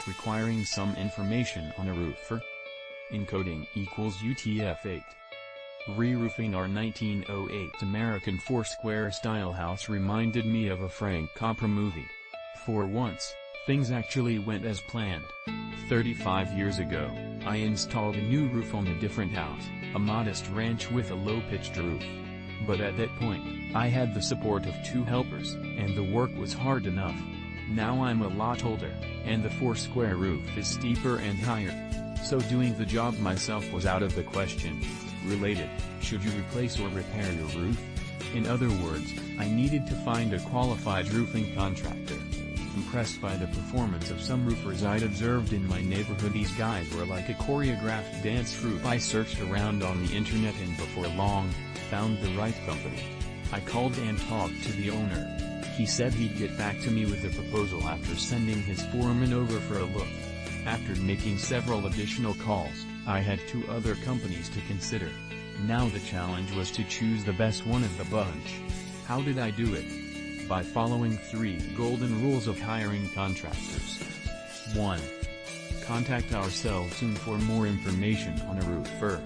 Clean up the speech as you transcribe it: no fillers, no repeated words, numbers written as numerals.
requiring some information on a roofer. Encoding equals UTF-8. Re-roofing our 1908 American four-square-style house reminded me of a Frank Capra movie. For once, things actually went as planned. 35 years ago, I installed a new roof on a different house, a modest ranch with a low-pitched roof. But at that point, I had the support of 2 helpers, and the work was hard enough. Now I'm a lot older, and the four-square roof is steeper and higher. So doing the job myself was out of the question. Related, should you replace or repair your roof? In other words, I needed to find a qualified roofing contractor. Impressed by the performance of some roofers I'd observed in my neighborhood. These guys were like a choreographed dance troupe. I searched around on the internet and before long, found the right company. I called and talked to the owner. He said he'd get back to me with a proposal after sending his foreman over for a look. After making several additional calls, I had 2 other companies to consider. Now the challenge was to choose the best one of the bunch. How did I do it? By following 3 golden rules of hiring contractors. 1. Contact ourselves soon for more information on a roofer.